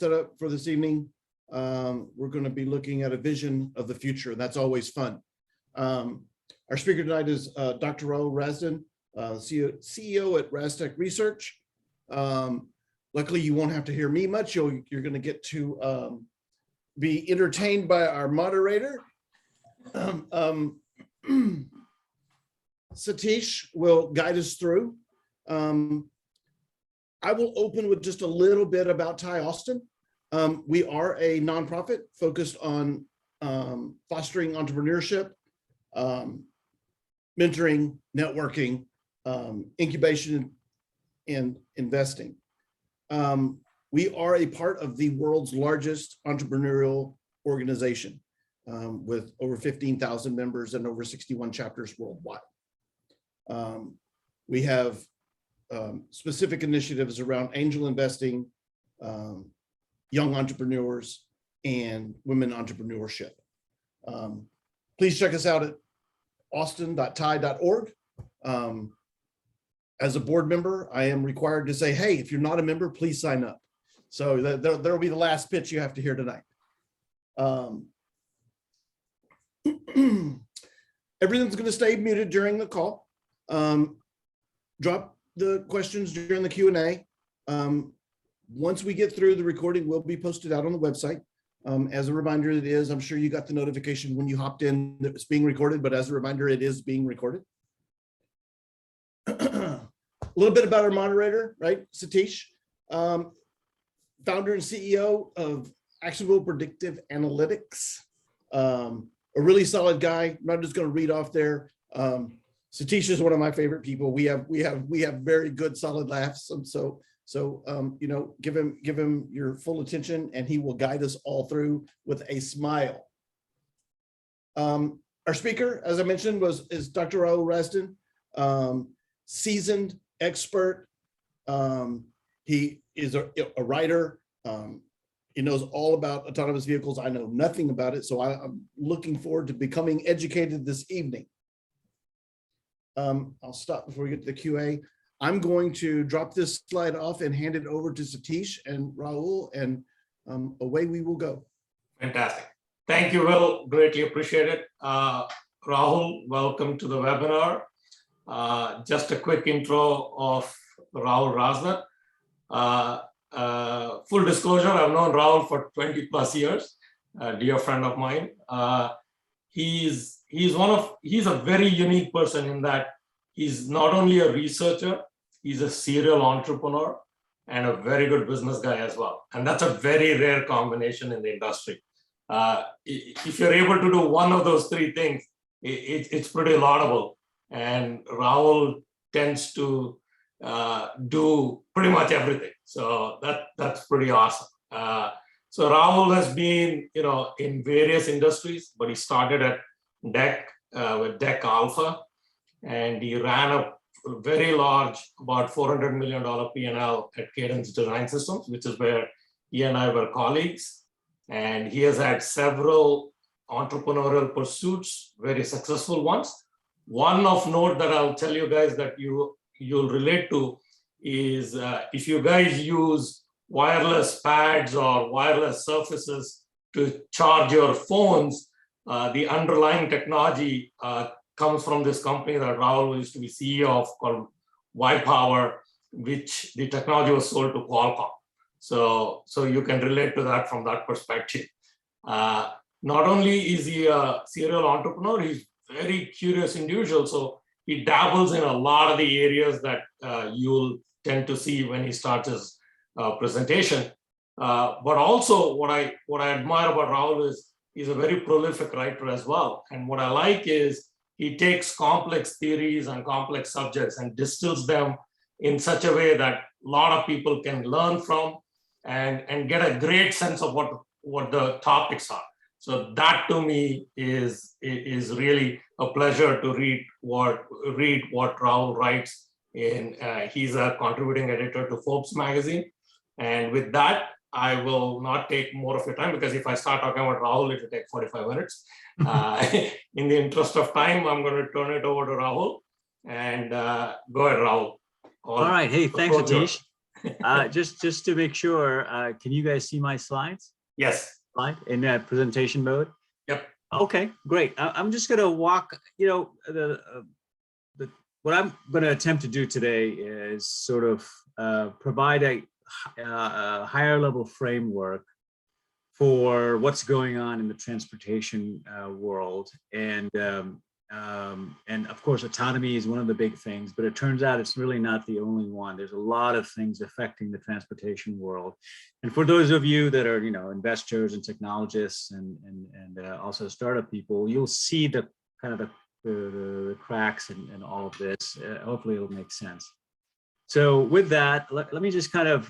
setup for this evening. We're going to be looking at a vision of the future. That's always fun. Our speaker tonight is Dr. Rahul Razdan, CEO at Raztech Research. Luckily, you won't have to hear me much. You're going to get to be entertained by our moderator. Satish will guide us through. I will open with just a little bit about Thai Austin. We are a nonprofit focused on fostering entrepreneurship, mentoring, networking, incubation, and investing. We are a part of the world's largest entrepreneurial organization with over 15,000 members and over 61 chapters worldwide. We have specific initiatives around angel investing, young entrepreneurs, and women entrepreneurship. Please check us out at austin.thai.org. As a board member, I am required to say, hey, if you're not a member, please sign up. So that'll be the last pitch you have to hear tonight. Everything's going to stay muted during the call. Drop the questions during the Q&A. Once we get through, the recording will be posted out on the website. As a reminder, it is, I'm sure you got the notification when you hopped in that it's being recorded, but as a reminder, it is being recorded. A little bit about our moderator, right? Satish, founder and CEO of Actionable Predictive Analytics. A really solid guy. I'm not just going to read off there. Satish is one of my favorite people. We have very good, solid laughs. So you know, give him your full attention, and he will guide us all through with a smile. Our speaker, as I mentioned, is Dr. Rahul Razdan, seasoned expert. He is a writer. He knows all about autonomous vehicles. I know nothing about it, so I'm looking forward to becoming educated this evening. I'll stop before we get to the QA. I'm going to drop this slide off and hand it over to Satish and Rahul, and away we will go. Fantastic. Thank you, Will. Greatly appreciate it. Rahul, welcome to the webinar. Just a quick intro of Rahul Razdan. Full disclosure, I've known Rahul for 20 plus years, a dear friend of mine. He's a very unique person in that he's not only a researcher, he's a serial entrepreneur and a very good business guy as well. And that's a very rare combination in the industry. If you're able to do one of those three things, it's pretty laudable. And Rahul tends to do pretty much everything. So that's pretty awesome. So Rahul has been, you know, in various industries, but he started at DEC with DEC Alpha, and he ran a very large, about $400 million P&L at Cadence Design Systems, which is where he and I were colleagues. And he has had several entrepreneurial pursuits, very successful ones. One of note that I'll tell you guys that you'll relate to is if you guys use wireless pads or wireless surfaces to charge your phones, the underlying technology comes from this company that Rahul used to be CEO of called Y-Power, which the technology was sold to Qualcomm. So you can relate to that from that perspective. Not only is he a serial entrepreneur, he's a very curious individual. So he dabbles in a lot of the areas that you'll tend to see when he starts his presentation. But also what I admire about Rahul is he's a very prolific writer as well. And what I like is he takes complex theories and complex subjects and distills them in such a way that a lot of people can learn from and get a great sense of what the topics are. So that to me is really a pleasure to read what Rahul writes. He's a contributing editor to Forbes magazine. And with that, I will not take more of your time, because if I start talking about Rahul, it will take 45 minutes. In the interest of time, I'm going to turn it over to Rahul. And go ahead, Rahul. All right. Hey, thanks, Satish. Just to make sure, can you guys see my slides? Yes. Slide in presentation mode? Yep. Okay, great. I'm just going to walk, what I'm going to attempt to do today is sort of provide a higher level framework for what's going on in the transportation world. And of course, autonomy is one of the big things, but it turns out it's really not the only one. There's a lot of things affecting the transportation world. And for those of you that are, investors and technologists and also startup people, you'll see the kind of the cracks and all of this. Hopefully it'll make sense. So with that, let me just kind of,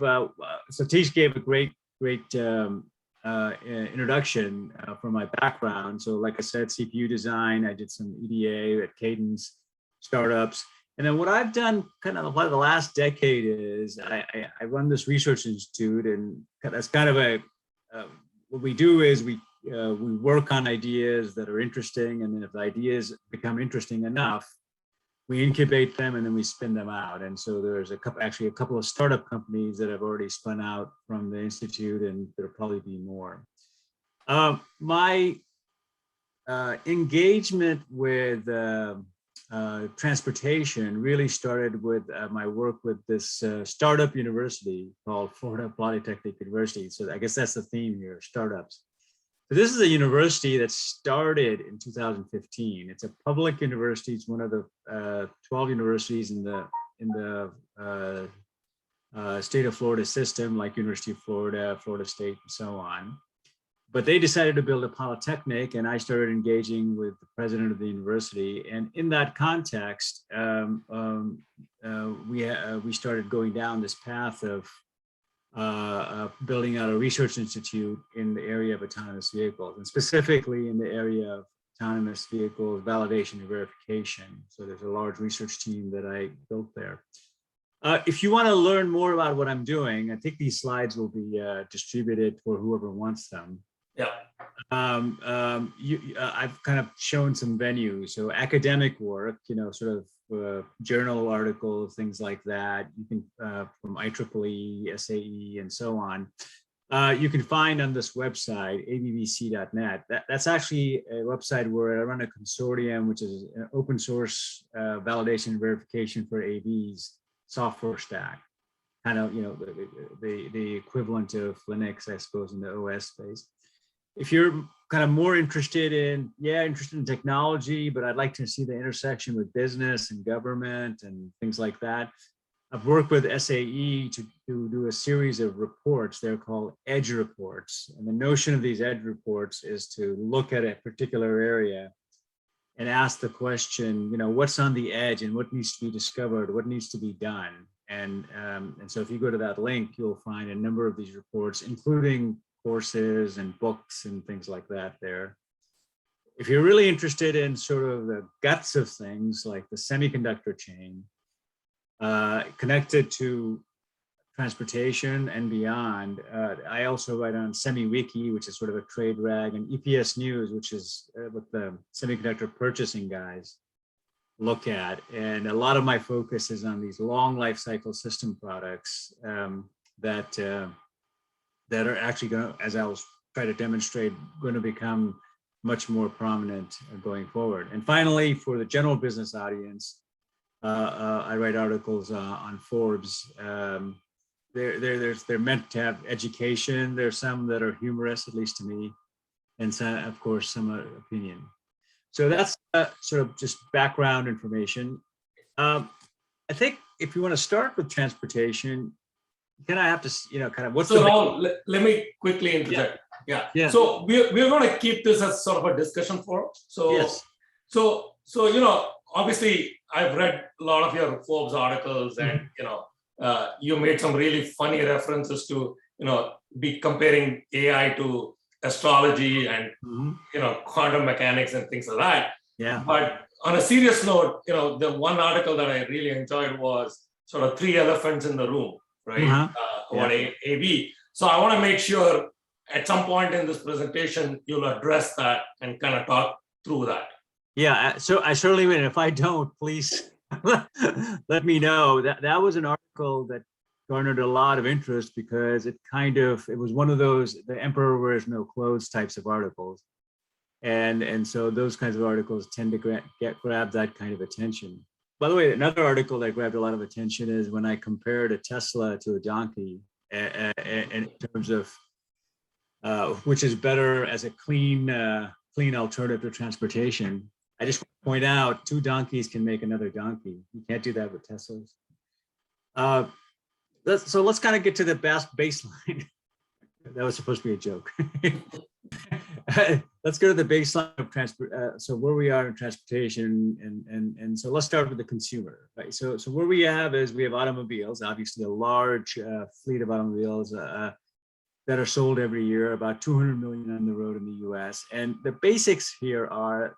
Satish gave a great introduction for my background. So like I said, CPU design, I did some EDA at Cadence startups. And then what I've done kind of the last decade is I run this research institute, and that's kind of what we do is we work on ideas that are interesting. And then if the ideas become interesting enough, we incubate them and then we spin them out. And so there's a couple of startup companies that have already spun out from the Institute, and there'll probably be more. My engagement with transportation really started with my work with this startup university called Florida Polytechnic University. So I guess that's the theme here, startups. So this is a university that started in 2015. It's a public university. It's one of the 12 universities in the state of Florida system, like University of Florida, Florida State, and so on. But they decided to build a polytechnic, and I started engaging with the president of the university. And in that context, we started going down this path of building out a research institute in the area of autonomous vehicles, and specifically in the area of autonomous vehicles validation and verification. So there's a large research team that I built there. If you want to learn more about what I'm doing, I think these slides will be distributed for whoever wants them. Yeah. I've kind of shown some venues. So academic work, sort of journal articles, things like that. You can from IEEE, SAE, and so on. You can find on this website, abbc.net. That's actually a website where I run a consortium, which is an open source validation and verification for AVs software stack. Kind of, the equivalent of Linux, I suppose, in the OS space. If you're kind of more interested in technology, but I'd like to see the intersection with business and government and things like that, I've worked with SAE to do a series of reports. They're called edge reports. And the notion of these edge reports is to look at a particular area and ask the question, what's on the edge and what needs to be discovered, what needs to be done. And so if you go to that link, you'll find a number of these reports, including courses and books and things like that there. If you're really interested in sort of the guts of things like the semiconductor chain, connected to transportation and beyond, I also write on SemiWiki, which is sort of a trade rag, and EPS News, which is what the semiconductor purchasing guys look at. And a lot of my focus is on these long life cycle system products that are actually going to, as I'll try to demonstrate, going to become much more prominent going forward. And finally, for the general business audience, I write articles on Forbes. They're meant to have education. There's some that are humorous, at least to me, and some, of course, some opinion. So that's sort of just background information. I think if you want to start with transportation, then I have to, kind of what's so Rahul, let me quickly interject. Yeah. So we're going to keep this as sort of a discussion forum. So yes. So obviously I've read a lot of your Forbes articles, and you made some really funny references to be comparing AI to astrology and quantum mechanics and things like that. Yeah. But on a serious note, the one article that I really enjoyed was sort of three elephants in the room, right? About AV. So I want to make sure at some point in this presentation you'll address that and kind of talk through that. Yeah, so I certainly will. If I don't, please let me know. That was an article that garnered a lot of interest because it was one of those the emperor wears no clothes types of articles, and so those kinds of articles tend to grab that kind of attention. By the way, another article that grabbed a lot of attention is when I compared a Tesla to a donkey in terms of which is better as a clean alternative to transportation. I just want to point out 2 donkeys can make another donkey. You can't do that with Teslas. So let's kind of get to the baseline. That was supposed to be a joke. Let's go to the baseline of transport. So where we are in transportation, and so let's start with the consumer, right? So where we have automobiles, obviously a large fleet of automobiles that are sold every year, about 200 million on the road in the U.S. And the basics here are,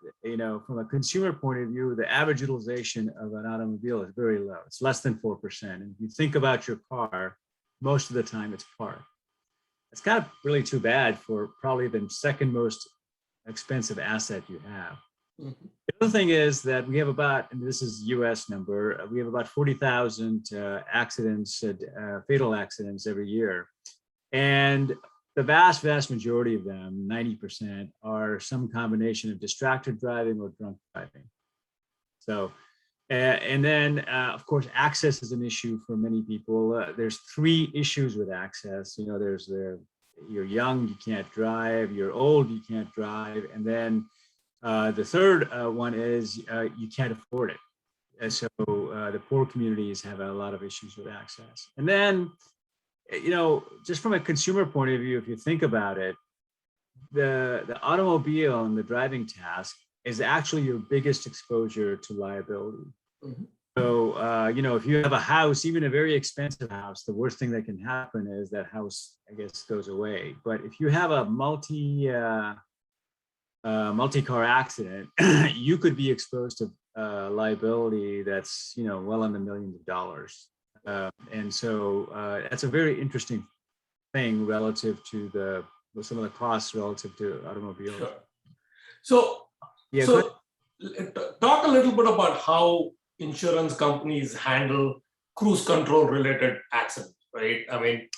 from a consumer point of view, the average utilization of an automobile is very low. It's less than 4%. And if you think about your car, most of the time it's parked. It's kind of really too bad for probably the second most expensive asset you have. Mm-hmm. The other thing is that we have and this is US number, we have about 40,000 accidents, fatal accidents every year. And the vast majority of them, 90%, are some combination of distracted driving or drunk driving. So, and then, of course, access is an issue for many people. There's 3 issues with access. There's you're young, you can't drive, you're old, you can't drive. And then the third one is you can't afford it. And so the poor communities have a lot of issues with access. And then, just from a consumer point of view, if you think about it, the automobile and the driving task is actually your biggest exposure to liability. Mm-hmm. So, if you have a house, even a very expensive house, the worst thing that can happen is that house, I guess, goes away. But if you have a multi-car accident, you could be exposed to liability that's, well in the millions of dollars. And so that's a very interesting thing relative to some of the costs relative to automobiles. Sure. So talk a little bit about how insurance companies handle cruise control related accidents, right? I mean,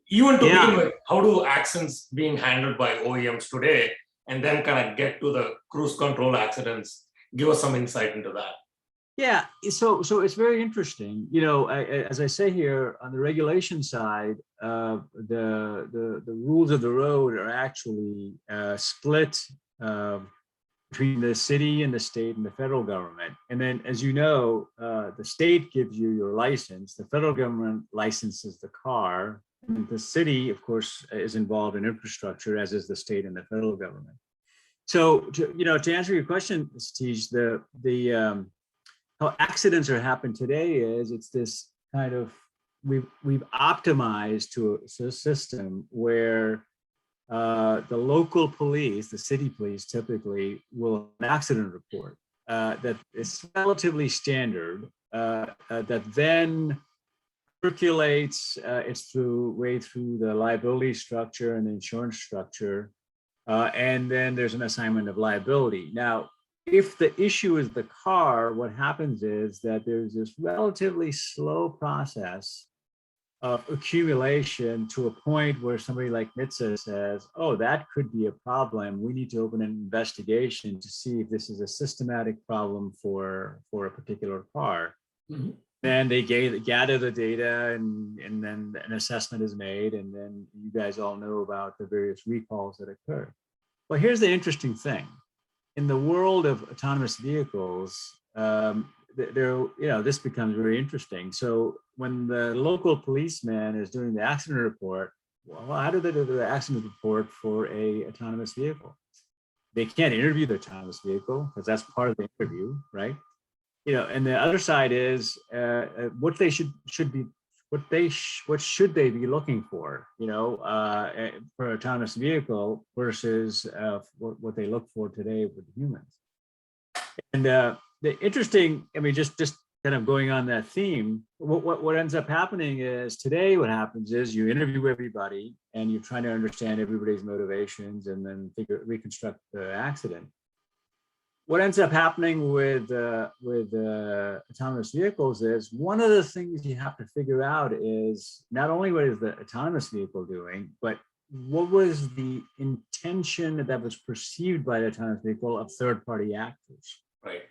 even to begin with, how do accidents being handled by OEMs today, and then kind of get to the cruise control accidents? Give us some insight into that. Yeah, so it's very interesting. As I say here, on the regulation side, the rules of the road are actually split between the city and the state and the federal government. And then, as you know, the state gives you your license, the federal government licenses the car, and the city, of course, is involved in infrastructure, as is the state and the federal government. So, to answer your question, Satish, how accidents are happening today is it's this kind of we've optimized to a system where the local police, the city police, typically will have an accident report that is relatively standard that then percolates its way through the liability structure and the insurance structure, and then there's an assignment of liability. Now, if the issue is the car, what happens is that there's this relatively slow process of accumulation to a point where somebody like NHTSA says, oh, that could be a problem. We need to open an investigation to see if this is a systematic problem for a particular car. Mm-hmm. Then they gather the data and then an assessment is made. And then you guys all know about the various recalls that occur. Well, here's the interesting thing. In the world of autonomous vehicles, this becomes very interesting. So when the local policeman is doing the accident report, well, how do they do the accident report for a autonomous vehicle? They can't interview the autonomous vehicle because that's part of the interview, right? And the other side is what they should be, what should they be looking for, for an autonomous vehicle versus what they look for today with humans. And the interesting, just kind of going on that theme, what ends up happening is today what happens is you interview everybody and you're trying to understand everybody's motivations and then reconstruct the accident. what ends up happening with autonomous vehicles is one of the things you have to figure out is not only what is the autonomous vehicle doing, but what was the intention that was perceived by the autonomous vehicle of third-party actors. Right.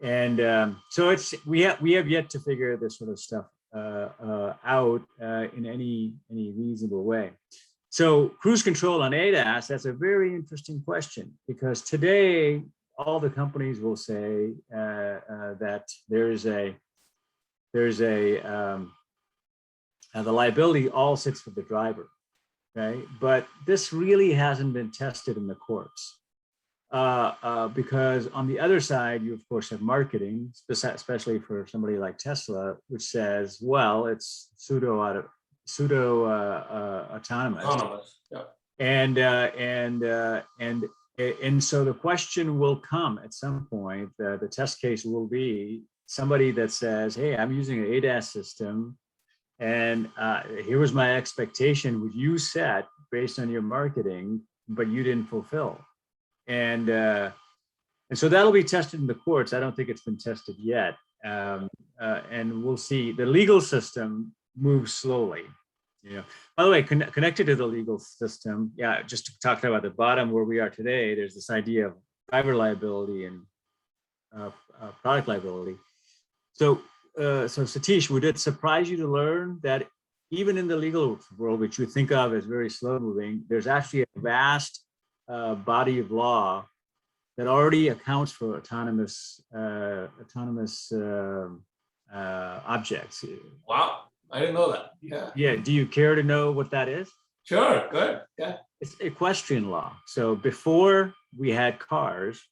And so we have yet to figure this sort of stuff out in any reasonable way. So cruise control on ADAS, that's a very interesting question, because today all the companies will say that the liability all sits with the driver, okay? But this really hasn't been tested in the courts. Because on the other side, you of course have marketing, especially for somebody like Tesla, which says, well, it's pseudo autonomous. Yeah. And so the question will come at some point, the test case will be somebody that says, hey, I'm using an ADAS system, and here was my expectation, which you set based on your marketing, but you didn't fulfill. And so that'll be tested in the courts. I don't think it's been tested yet. And we'll see. The legal system moves slowly. By the way, connected to the legal system, yeah, just to talk about the bottom where we are today, there's this idea of driver liability and product liability. So Satish, would it surprise you to learn that even in the legal world, which you think of as very slow moving, there's actually a vast body of law that already accounts for autonomous objects. Wow, I didn't know that. Yeah. Yeah. Do you care to know what that is? Sure. Good. Yeah. It's equestrian law. So before we had cars,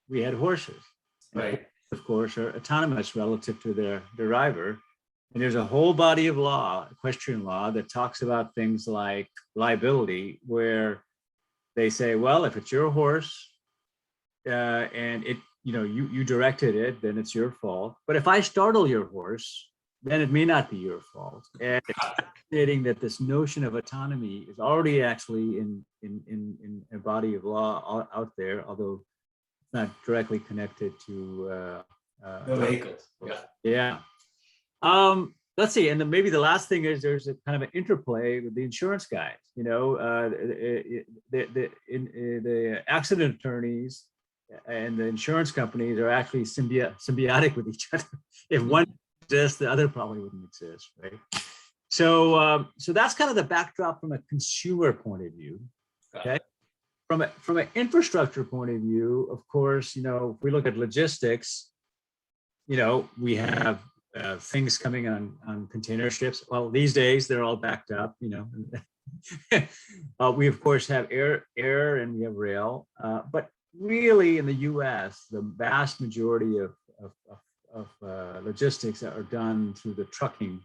we had horses. Right. Of course, are autonomous relative to their driver. And there's a whole body of law, equestrian law, that talks about things like liability, where they say, well, if it's your horse and you directed it, then it's your fault. But if I startle your horse, then it may not be your fault. And stating that this notion of autonomy is already actually in a body of law out there, although it's not directly connected to the vehicles. Yeah. Yeah. Let's see, and then maybe the last thing is there's a kind of an interplay with the insurance guys. The accident attorneys and the insurance companies are actually symbiotic with each other. If one exists, the other probably wouldn't exist, right? So that's kind of the backdrop from a consumer point of view. Okay. From an infrastructure point of view, of course, if we look at logistics, we have things coming on container ships. Well, these days they're all backed up. We of course have air, and we have rail. But really, in the U.S., the vast majority of logistics are done through the trucking,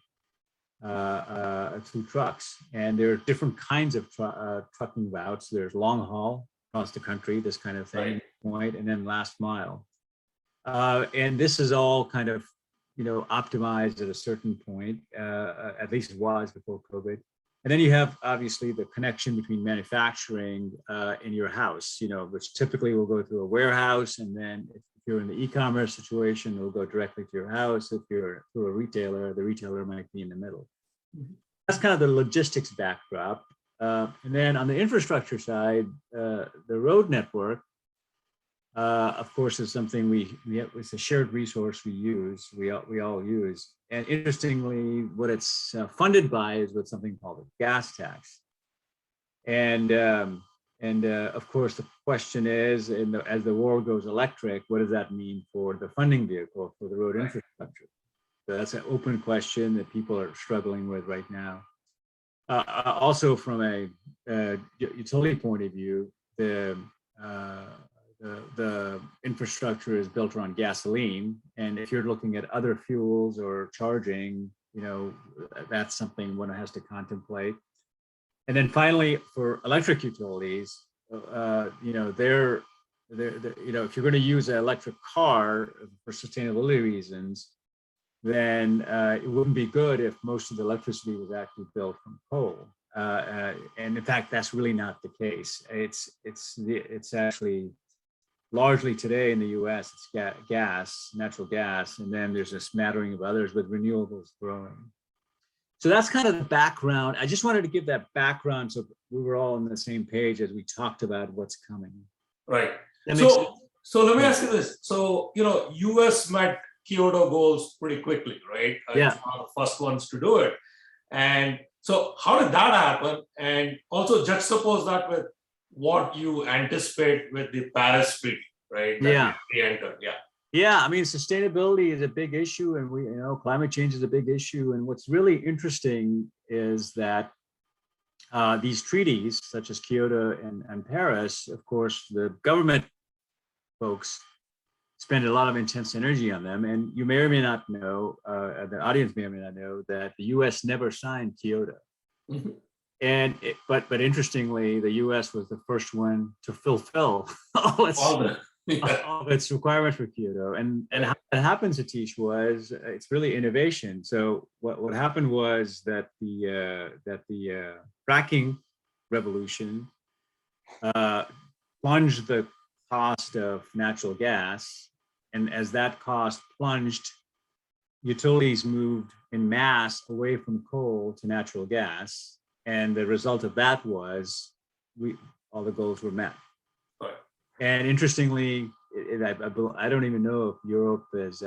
through trucks. And there are different kinds of trucking routes. There's long haul across the country, this kind of thing, point, and then last mile. And this is all kind of optimized at a certain point, at least it was before COVID. And then you have obviously the connection between manufacturing and your house, which typically will go through a warehouse. And then if you're in the e-commerce situation, it will go directly to your house. If you're through a retailer, the retailer might be in the middle. That's kind of the logistics backdrop. And then on the infrastructure side, the road network, of course, is something it's a shared resource we all use. And interestingly, what it's funded by is with something called a gas tax. And of course, the question is, as the world goes electric, what does that mean for the funding vehicle for the road infrastructure? So that's an open question that people are struggling with right now. Also, from a utility point of view, the infrastructure is built around gasoline, and if you're looking at other fuels or charging, that's something one has to contemplate. And then finally, for electric utilities, if you're going to use an electric car for sustainability reasons, then it wouldn't be good if most of the electricity was actually built from coal. And in fact, that's really not the case. It's actually largely today in the US, it's gas, natural gas, and then there's a smattering of others with renewables growing. So that's kind of the background. I just wanted to give that background so we were all on the same page as we talked about what's coming. Right. That makes sense? So let me ask you this. So, US met Kyoto goals pretty quickly, right? Yeah. It's one of the first ones to do it. And so how did that happen? And also juxtapose that with what you anticipate with the Paris Treaty, right? That we entered. Yeah. Yeah, I mean, sustainability is a big issue, and climate change is a big issue. And what's really interesting is that these treaties, such as Kyoto and Paris, of course, the government folks spend a lot of intense energy on them. And you may or may not know, the audience may or may not know, that the US never signed Kyoto. Mm-hmm. But interestingly, the US was the first one to fulfill all of its requirements for Kyoto. And how that happened, Satish, was it's really innovation. So what happened was that the fracking revolution plunged the cost of natural gas, and as that cost plunged, utilities moved in mass away from coal to natural gas, and the result of that was all the goals were met. Right. And interestingly, I don't even know if Europe has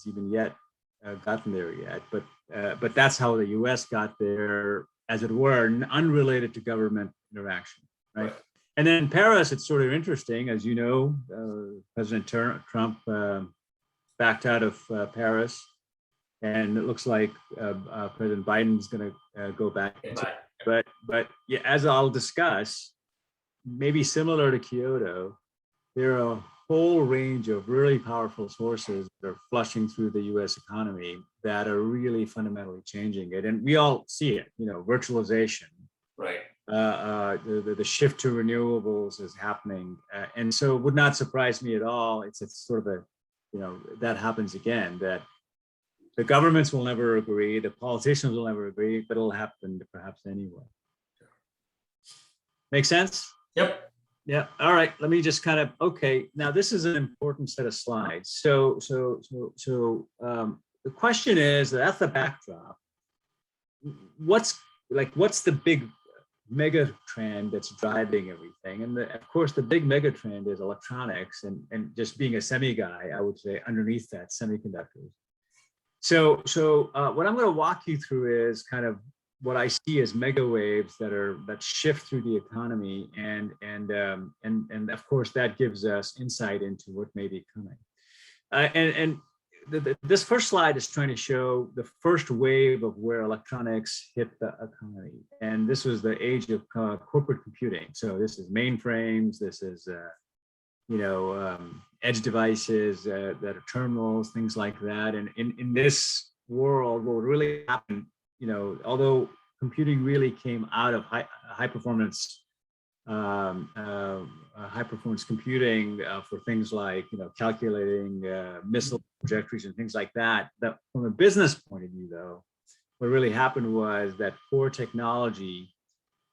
even yet gotten there yet, but that's how the U.S. got there, as it were, unrelated to government interaction, right? And then Paris, it's sort of interesting, as you know, President Trump backed out of Paris, and it looks like President Biden's going to go back. But yeah, as I'll discuss, maybe similar to Kyoto, there are a whole range of really powerful sources that are flushing through the U.S. economy that are really fundamentally changing it, and we all see it. Virtualization. Right. The shift to renewables is happening, and so it would not surprise me at all. It's sort of that happens again. That the governments will never agree, the politicians will never agree, but it'll happen perhaps anyway. Make sense? Yep. Yeah. All right. Let me just okay. Now this is an important set of slides. So the question is, that's the backdrop. What's the big mega trend that's driving everything? And of course, the big mega trend is electronics, and just being a semi guy, I would say underneath that, semiconductors. So what I'm going to walk you through is kind of what I see as mega waves that shift through the economy, and of course that gives us insight into what may be coming. This first slide is trying to show the first wave of where electronics hit the economy, and this was the age of corporate computing. So this is mainframes, this is edge devices that are terminals, things like that. And in this world, what would really happen, although computing really came out of high performance computing for things like calculating missile trajectories and things like that. That from a business point of view, though, what really happened was that core technology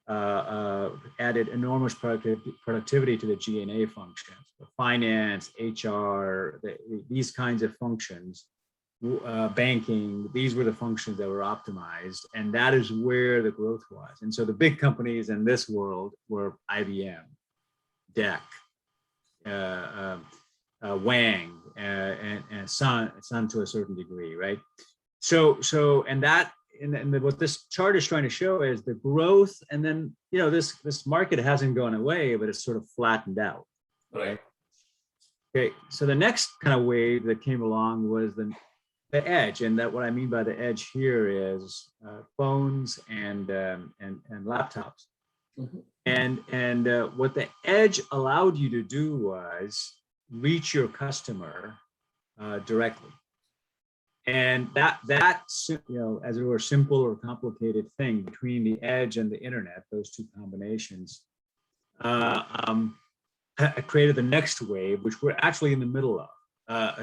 added enormous productivity to the G&A functions, the finance, HR, these kinds of functions, banking. These were the functions that were optimized, and that is where the growth was. And so the big companies in this world were IBM, DEC, Wang, and Sun to a certain degree, right? And what this chart is trying to show is the growth, and then this market hasn't gone away, but it's sort of flattened out. Right. Okay. So the next kind of wave that came along was the edge, and that what I mean by the edge here is phones and laptops. Mm-hmm. And what the edge allowed you to do was reach your customer directly. And that as it were, simple or complicated thing between the edge and the internet, those two combinations, created the next wave, which we're actually in the middle of.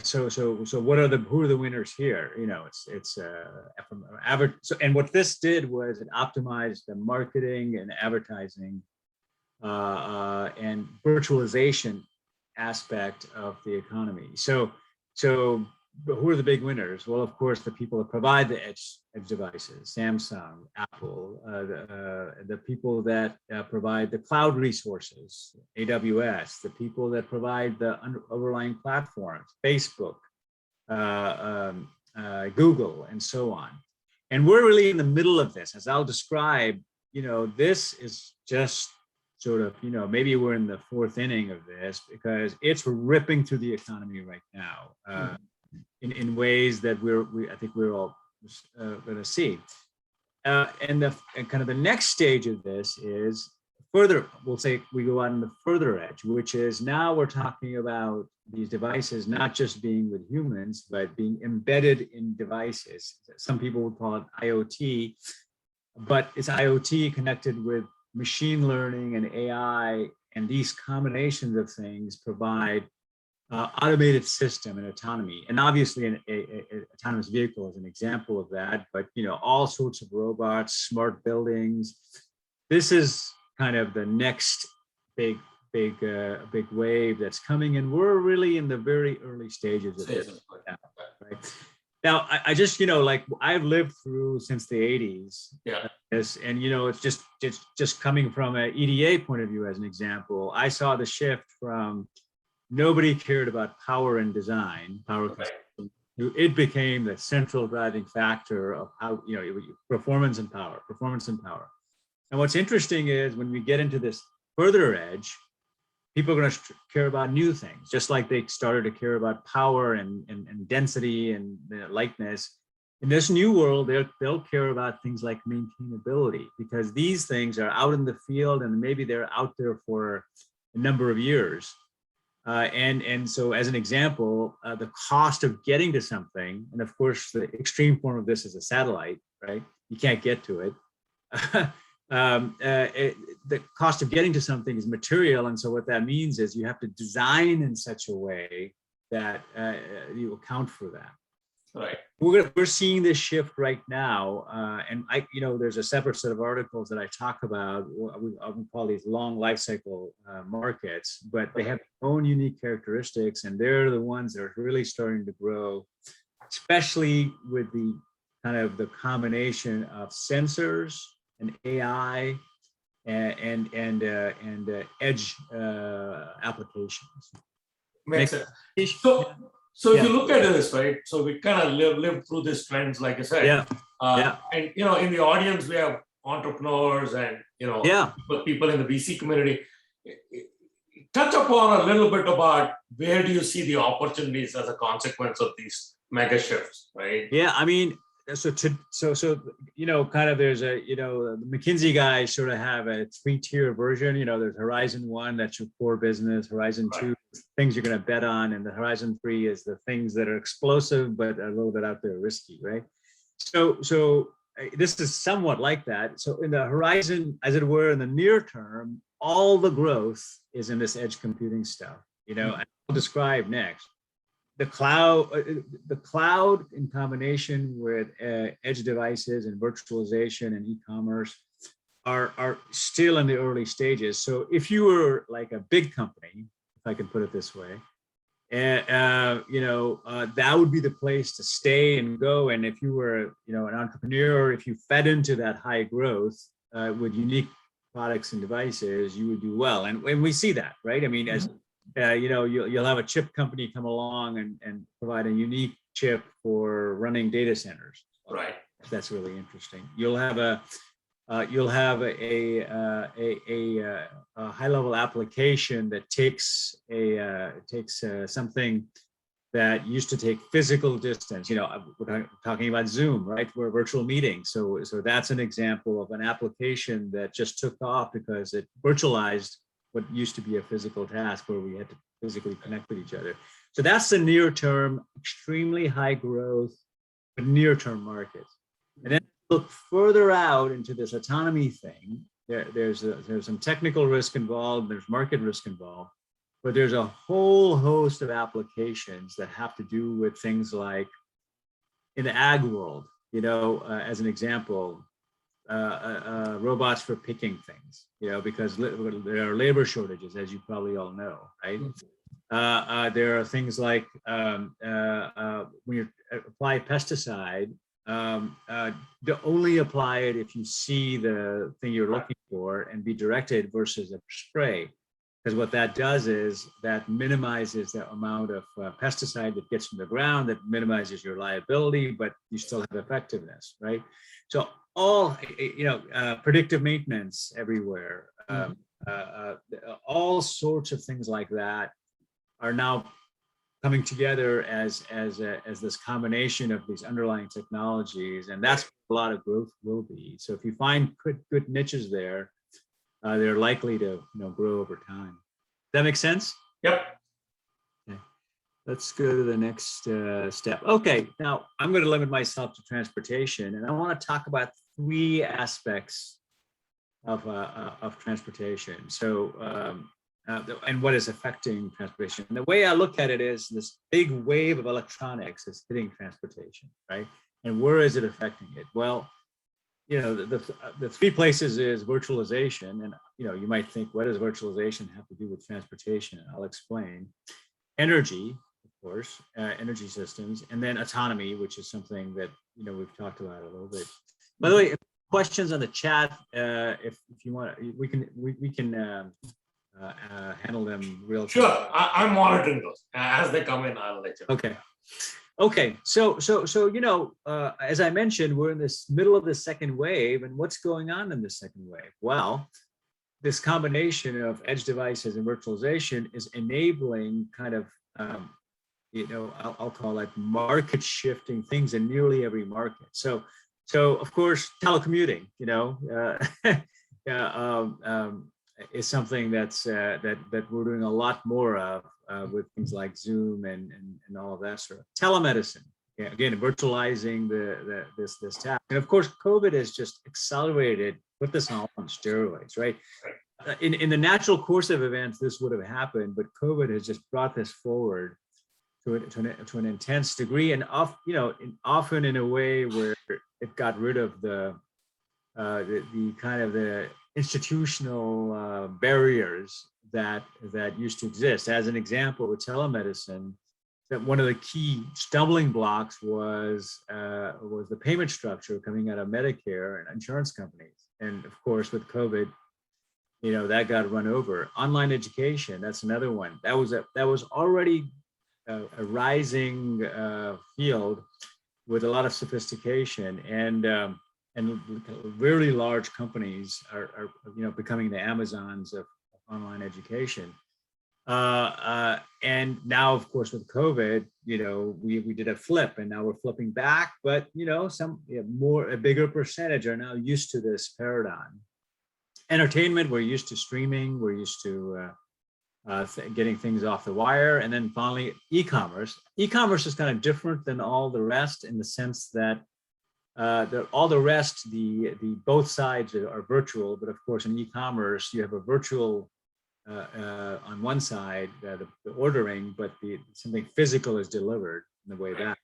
So who are the winners here? It's from average. So, and what this did was it optimized the marketing and advertising and virtualization aspect of the economy. So who are the big winners? Well, of course, the people that provide the edge devices, Samsung, Apple, the people that provide the cloud resources, AWS, the people that provide the underlying platforms, Facebook, Google, and so on. And we're really in the middle of this. As I'll describe, this is just sort of, maybe we're in the fourth inning of this, because it's ripping through the economy right now in ways that I think we're all going to see. And kind of the next stage of this is further, we'll say we go on the further edge, which is now we're talking about these devices not just being with humans, but being embedded in devices. Some people would call it IoT, but it's IoT connected with machine learning and AI, and these combinations of things provide automated system and autonomy. And obviously an autonomous vehicle is an example of that, but all sorts of robots, smart buildings. This is kind of the next big wave that's coming, and we're really in the very early stages of it. Right now, I just I've lived through since the 80s. Yeah. And it's just coming from an EDA point of view, as an example. I saw the shift from nobody cared about power and design, it became the central driving factor of how performance and power. And what's interesting is when we get into this further edge, people are going to care about new things, just like they started to care about power and density and lightness. In this new world, they'll care about things like maintainability, because these things are out in the field and maybe they're out there for a number of years. And so, as an example, the cost of getting to something, and of course, the extreme form of this is a satellite, right? You can't get to it. The cost of getting to something is material, and so what that means is you have to design in such a way that you account for that. Right. We're seeing this shift right now, and there's a separate set of articles that I talk about. We call these long life cycle markets, but they have their own unique characteristics, and they're the ones that are really starting to grow, especially with the kind of the combination of sensors and AI and edge applications. Makes sense. So if you look at this, right, so we kind of live through these trends, like I said. And, in the audience, we have entrepreneurs and, people in the VC community. Touch upon a little bit about where do you see the opportunities as a consequence of these mega shifts, right? Yeah, I mean, so kind of there's the McKinsey guys sort of have a 3-tier version. There's Horizon 1, that's your core business. Horizon 2, things you're going to bet on, and the Horizon 3 is the things that are explosive but a little bit out there risky, right? So this is somewhat like that. So in the horizon, as it were, in the near term, all the growth is in this edge computing stuff. And I'll describe next. The cloud in combination with edge devices and virtualization and e-commerce are still in the early stages. So if you were like a big company, if I can put it this way, that would be the place to stay and go. And if you were, an entrepreneur, if you fed into that high growth with unique products and devices, you would do well. And we see that, right? I mean, as you'll have a chip company come along and provide a unique chip for running data centers. Right. That's really interesting. You'll have a high-level application that takes something that used to take physical distance. We're talking about Zoom, right? We're virtual meetings. So that's an example of an application that just took off because it virtualized what used to be a physical task where we had to physically connect with each other. So that's the near-term, extremely high growth, but near-term market. And then look further out into this autonomy thing. There's some technical risk involved, there's market risk involved, but there's a whole host of applications that have to do with things like in the ag world, as an example, robots for picking things, because there are labor shortages, as you probably all know, right? There are things like when you apply pesticide, only apply it if you see the thing you're looking for and be directed versus a spray. Because what that does is that minimizes the amount of pesticide that gets from the ground, that minimizes your liability, but you still have effectiveness, right? So all, predictive maintenance everywhere, all sorts of things like that are now coming together as this combination of these underlying technologies, and that's where a lot of growth will be. So if you find good niches there, they're likely to grow over time. Does that make sense? Yep. Okay. Let's go to the next step. Okay, now I'm going to limit myself to transportation, and I want to talk about three aspects of transportation. So and what is affecting transportation. And the way I look at it is this big wave of electronics is hitting transportation, right? And where is it affecting it? Well, the three places is virtualization. And, you might think, what does virtualization have to do with transportation? And I'll explain. Energy, of course, energy systems, and then autonomy, which is something that, we've talked about a little bit. By the way, questions on the chat, if you want, we can handle them real time. Sure, I'm monitoring those. As they come in, I'll let you know. Okay. So as I mentioned, we're in this middle of the second wave, and what's going on in the second wave? Well, this combination of edge devices and virtualization is enabling kind of, I'll call it market shifting things in nearly every market. So of course, telecommuting, is something that's that we're doing a lot more of with things like Zoom and all of that sort of telemedicine. Again, virtualizing this task, and of course, COVID has just accelerated, put this all on steroids, right? In the natural course of events, this would have happened, but COVID has just brought this forward to an intense degree, and often in a way where it got rid of the kind of the institutional barriers that used to exist. As an example, with telemedicine, that one of the key stumbling blocks was the payment structure coming out of Medicare and insurance companies. And of course, with COVID, that got run over. Online education, that's another one. That was already a rising field with a lot of sophistication, and really large companies are becoming the Amazons of online education. And now, of course, with COVID, we did a flip, and now we're flipping back. But a bigger percentage are now used to this paradigm. Entertainment, we're used to streaming, we're used to getting things off the wire, and then finally, e-commerce. E-commerce is kind of different than all the rest in the sense that all the rest, the both sides are virtual, but of course in e-commerce you have a virtual on one side, the ordering, but something physical is delivered on the way back,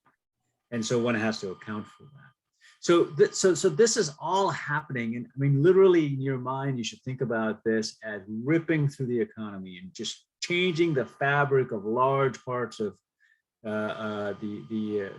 and so one has to account for that. So this is all happening, and I mean, literally in your mind, you should think about this as ripping through the economy and just changing the fabric of large parts of the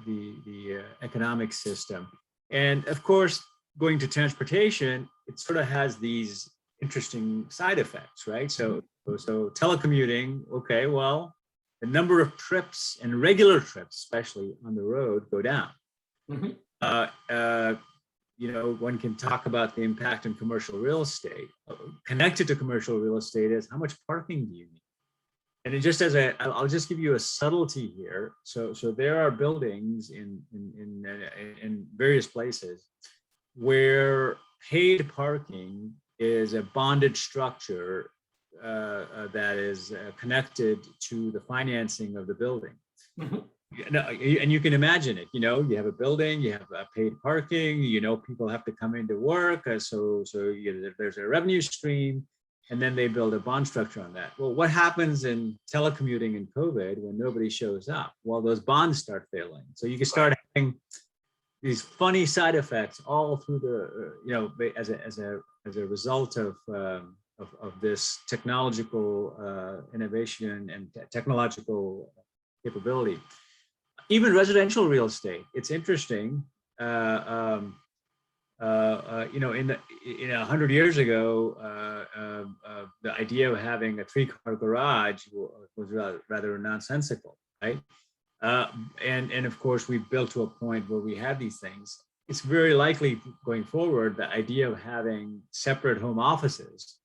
economic system. And of course, going to transportation, it sort of has these interesting side effects, right? So telecommuting, okay, well, the number of trips and regular trips, especially on the road, go down. Mm-hmm. One can talk about the impact on commercial real estate. Connected to commercial real estate is how much parking do you need? And it just I'll just give you a subtlety here. So there are buildings in various places where paid parking is a bonded structure that is connected to the financing of the building. Mm-hmm. And you can imagine it. You have a building, you have paid parking. People have to come into work, so there's a revenue stream. And then they build a bond structure on that. Well, what happens in telecommuting in COVID when nobody shows up? Well, those bonds start failing. So you can start having these funny side effects all through the, as a result of of this technological innovation and technological capability. Even residential real estate, it's interesting. You know, in 100 years ago, the idea of having a 3-car garage was rather nonsensical, right? And of course, we built to a point where we have these things. It's very likely going forward, the idea of having separate home offices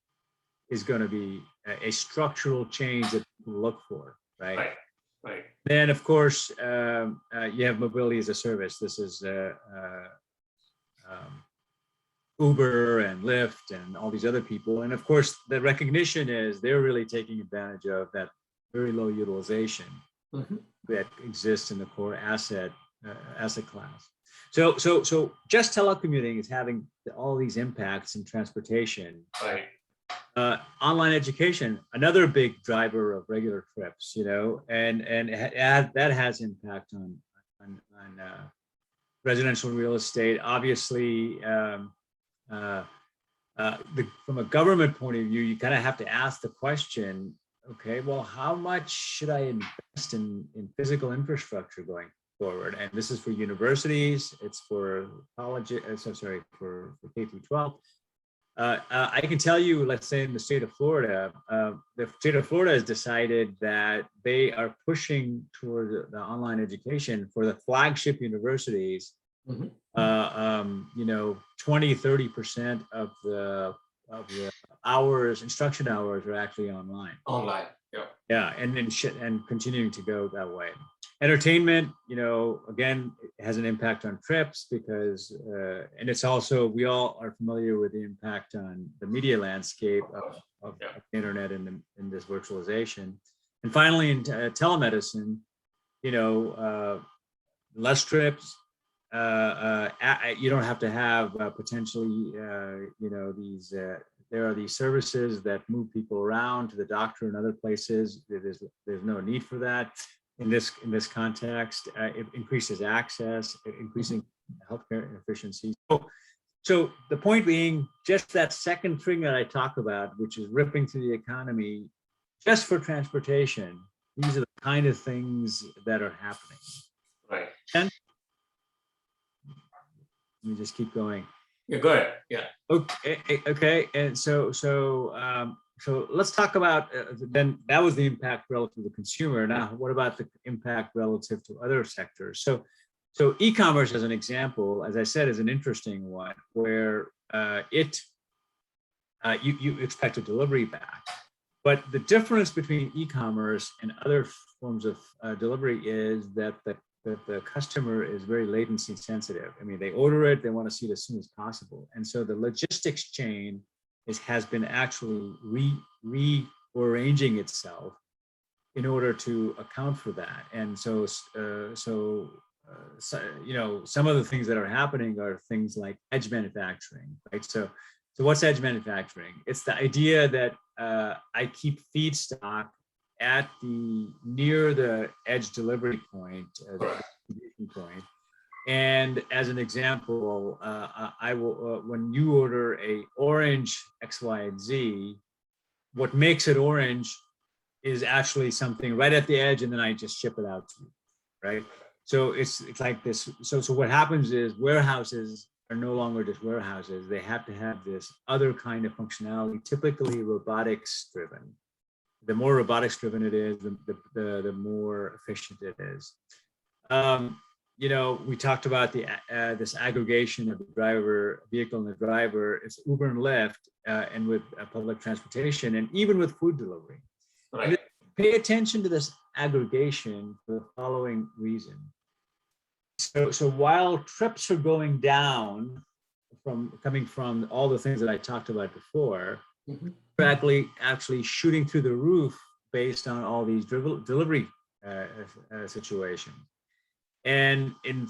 is going to be a structural change that people look for, right? Right, right. Then, of course, you have mobility as a service. This is Uber and Lyft and all these other people. And of course, the recognition is they're really taking advantage of that very low utilization that exists in the core asset class. So just telecommuting is having all these impacts in transportation. Right. Online education, another big driver of regular trips, you know, and that has impact on residential real estate. Obviously, from a government point of view, you kind of have to ask the question, okay, well, how much should I invest in physical infrastructure going forward? And this is for universities, it's for colleges, for K through 12. I can tell you, let's say in the state of Florida, the state of Florida has decided that they are pushing toward the online education for the flagship universities. You know, 20-30% of the hours, instruction hours, are actually online. Online, yeah, and continuing to go that way. Entertainment, you know, again, it has an impact on trips because, and it's also, we all are familiar with the impact on the media landscape of the internet and this virtualization. And finally, in telemedicine, you know, less trips. You don't have to have potentially, you know, these. There are these services that move people around to the doctor and other places. There's no need for that. In this context, it increases access, increasing healthcare efficiency. So the point being, just that second thing that I talk about, which is ripping through the economy, just for transportation, these are the kind of things that are happening. Right. And let me just keep going. Yeah, go ahead. Yeah. Okay. And so let's talk about then that was the impact relative to the consumer. Now, what about the impact relative to other sectors? So e-commerce, as an example, as I said, is an interesting one where you expect a delivery back. But the difference between e-commerce and other forms of delivery is that the customer is very latency sensitive. I mean, they order it, they want to see it as soon as possible. And so the logistics chain has been actually rearranging itself in order to account for that. And so you know, some of the things that are happening are things like edge manufacturing, right? So what's edge manufacturing? It's the idea that I keep feedstock at near the edge delivery point, the distribution point. And as an example, I will when you order a orange X, Y, and Z, what makes it orange is actually something right at the edge, and then I just ship it out to you, right? So it's like this. So what happens is warehouses are no longer just warehouses. They have to have this other kind of functionality, typically robotics driven. The more robotics driven it is, the more efficient it is. You know, we talked about this aggregation of the vehicle and the driver. It's Uber and Lyft, and with public transportation, and even with food delivery. Right. Pay attention to this aggregation for the following reason. So while trips are going down coming from all the things that I talked about before, we're actually shooting through the roof based on all these delivery situations. And in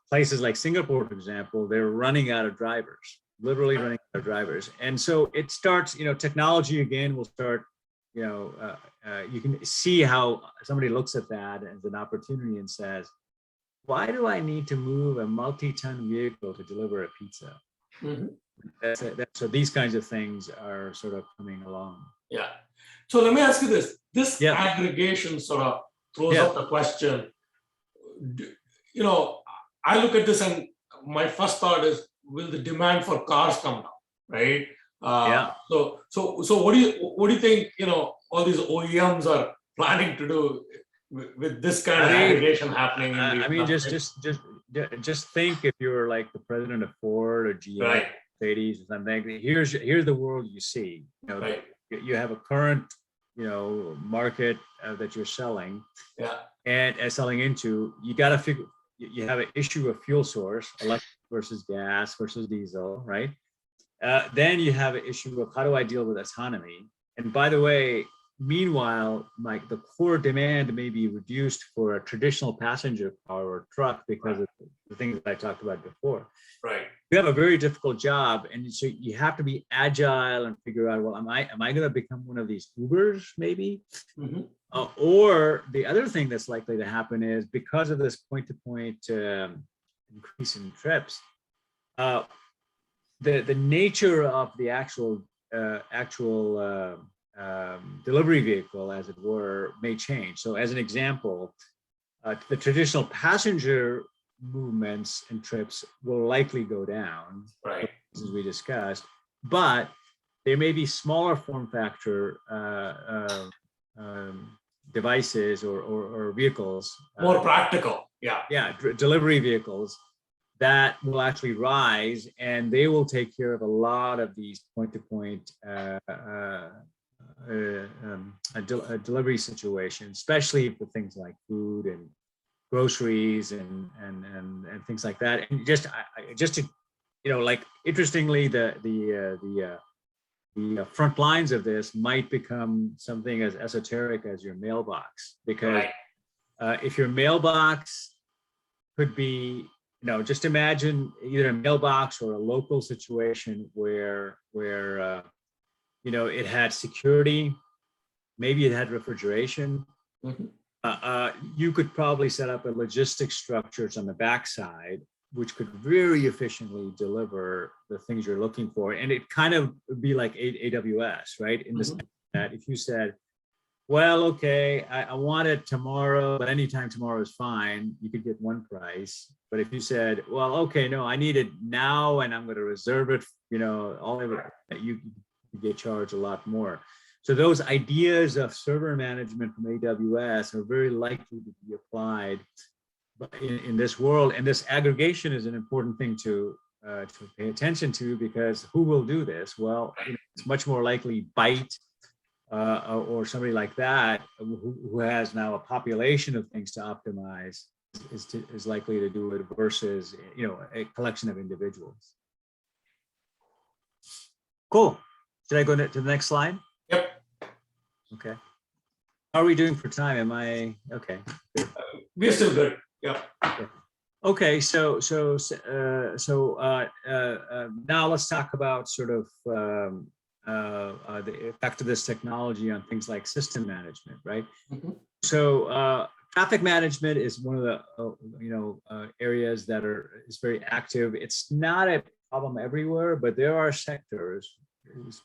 places like Singapore, for example, they're running out of drivers, literally running out of drivers. And so it starts, you know, technology again will start, you know, you can see how somebody looks at that as an opportunity and says, why do I need to move a multi-ton vehicle to deliver a pizza? So these kinds of things are sort of coming along. Yeah. So let me ask you this. This Yeah. aggregation sort of throws Yeah. up the question, you know, I look at this and my first thought is, will the demand for cars come down, right? Yeah. So what do you think, you know, all these OEMs are planning to do with this kind of aggregation happening in the I mean, just think if you're like the president of Ford or GM, right, Mercedes or something. Here's the world you see. You know, right, you have a current, you know, market that you're selling, yeah, and selling into. You got to figure. You have an issue of fuel source, electric versus gas versus diesel, right? Then you have an issue of how do I deal with autonomy? And by the way, meanwhile, like the core demand may be reduced for a traditional passenger car or truck because of the things that I talked about before. right, You have a very difficult job, and so you have to be agile and figure out, well, am I going to become one of these Ubers maybe? mm-hmm. Or the other thing that's likely to happen is because of this point-to-point increase in trips, the nature of the actual delivery vehicle, as it were, may change. So as an example, the traditional passenger movements and trips will likely go down, right, as we discussed, but there may be smaller form factor devices or vehicles. More practical, yeah. Yeah, delivery vehicles that will actually rise, and they will take care of a lot of these point-to-point delivery situations, especially for things like food and groceries and things like that. And just to, you know, like interestingly, the front lines of this might become something as esoteric as your mailbox, because if your mailbox could be, you know, just imagine either a mailbox or a local situation where you know, it had security, maybe it had refrigeration. Mm-hmm. You could probably set up a logistics structures on the backside, which could very efficiently deliver the things you're looking for. And it kind of would be like AWS, right? In the sense that if you said, well, okay, I want it tomorrow, but anytime tomorrow is fine, you could get one price. But if you said, well, okay, no, I need it now and I'm going to reserve it, you know, all of it, you get charged a lot more. So those ideas of server management from AWS are very likely to be applied in this world. And this aggregation is an important thing to pay attention to, because who will do this? Well, you know, it's much more likely Byte or somebody like that who has now a population of things to optimize is likely to do it versus, you know, a collection of individuals. Cool. Should I go to the next slide? Yep. Okay. How are we doing for time? Am I okay? We're still good. Yeah. Okay. So now let's talk about sort of the effect of this technology on things like system management, right? Mm-hmm. So traffic management is one of the areas that is very active. It's not a problem everywhere, but there are sectors,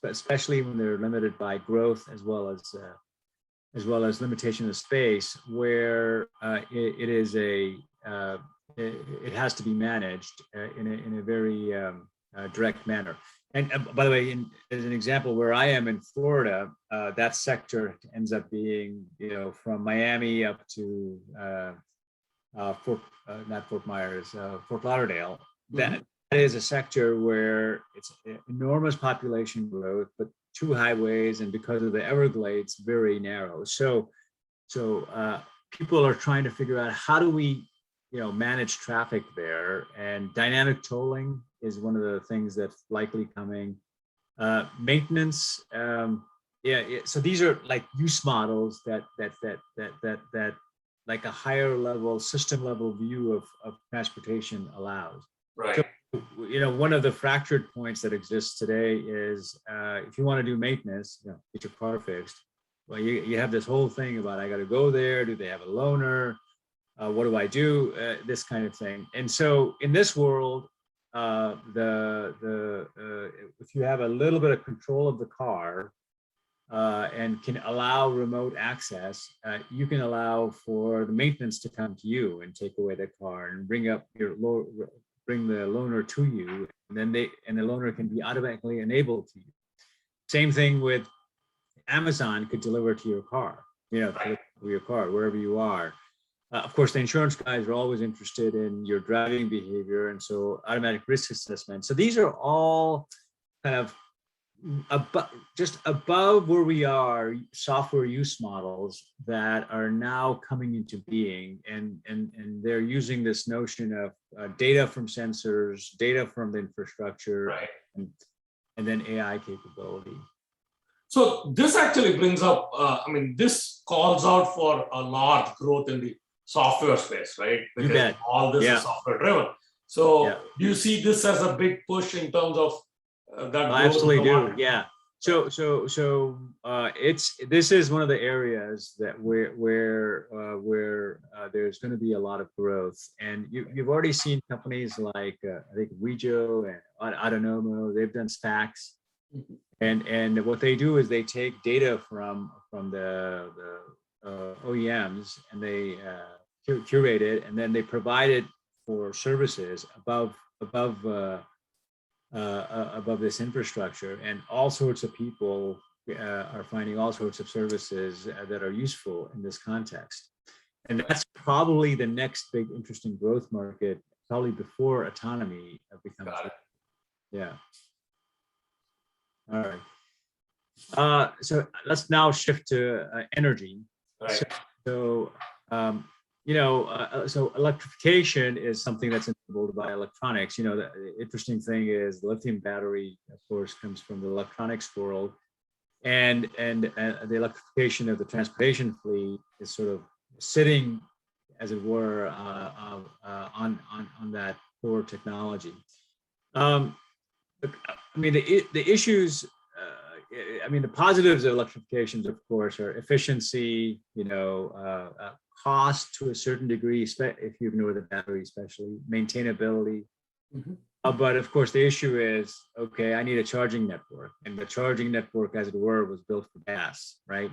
especially when they're limited by growth as well as limitation of space, where it has to be managed in a very direct manner. And by the way, as an example, where I am in Florida, that sector ends up being, you know, from Miami up to Fort Lauderdale. That is a sector where it's enormous population growth, but two highways, and because of the Everglades, very narrow. So people are trying to figure out, how do we, you know, manage traffic there? And dynamic tolling is one of the things that's likely coming. Maintenance, so these are like use models that like a higher level, system level view of transportation allows. Right. So, you know, one of the fractured points that exists today is if you want to do maintenance, you know, get your car fixed. Well, you have this whole thing about, I got to go there. Do they have a loaner? What do I do? This kind of thing. And so in this world, if you have a little bit of control of the car and can allow remote access, you can allow for the maintenance to come to you and take away the car and bring the loaner to you, and then the loaner can be automatically enabled to you. Same thing with Amazon could deliver to your car, to your car wherever you are. Of course, the insurance guys are always interested in your driving behavior, and so automatic risk assessment. So these are all kind of just above where we are, software use models that are now coming into being, and they're using this notion of data from sensors, data from the infrastructure, Right. and then AI capability. So this actually brings up, this calls out for a large growth in the software space, right? You bet. All this Yeah. is software driven. So Yeah. do you see this as a big push in terms of that? I absolutely do. market? Yeah. So this is one of the areas that where there's going to be a lot of growth, and you've already seen companies like I think Wejo and Autonomo. They've done stacks, and what they do is they take data from the OEMs and they curate it, and then they provide it for services above this infrastructure, and all sorts of people are finding all sorts of services that are useful in this context. And that's probably the next big interesting growth market, probably before autonomy becomes. Yeah. All right. So let's now shift to energy. Right. So electrification is something that's enabled by electronics. The interesting thing is the lithium battery, of course, comes from the electronics world, and the electrification of the transportation fleet is sort of sitting, as it were, on that core technology. The issues. The positives of electrifications, of course, are efficiency, cost to a certain degree, if you ignore the battery, especially maintainability. But of course, the issue is, okay, I need a charging network, and the charging network, as it were, was built for gas, right?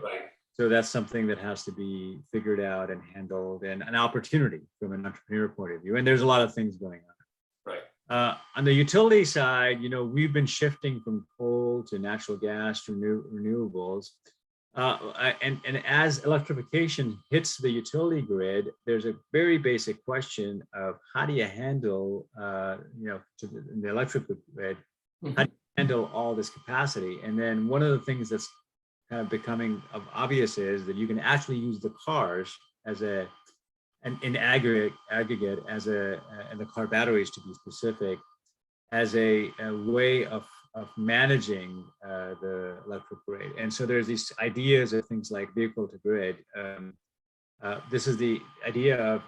So that's something that has to be figured out and handled, and an opportunity from an entrepreneur point of view. And there's a lot of things going on. On the utility side, we've been shifting from coal to natural gas to renewables. And as electrification hits the utility grid, there's a very basic question of how do you handle, the electrical grid, how do you handle all this capacity? And then one of the things that's kind of becoming obvious is that you can actually use the cars as in aggregate as and the car batteries, to be specific, as a way of managing the electric grid. And so there's these ideas of things like vehicle to grid. This is the idea of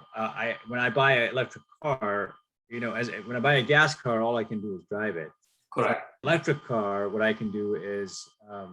when I buy an electric car, when I buy a gas car, all I can do is drive it. Correct. Electric car, what I can do is I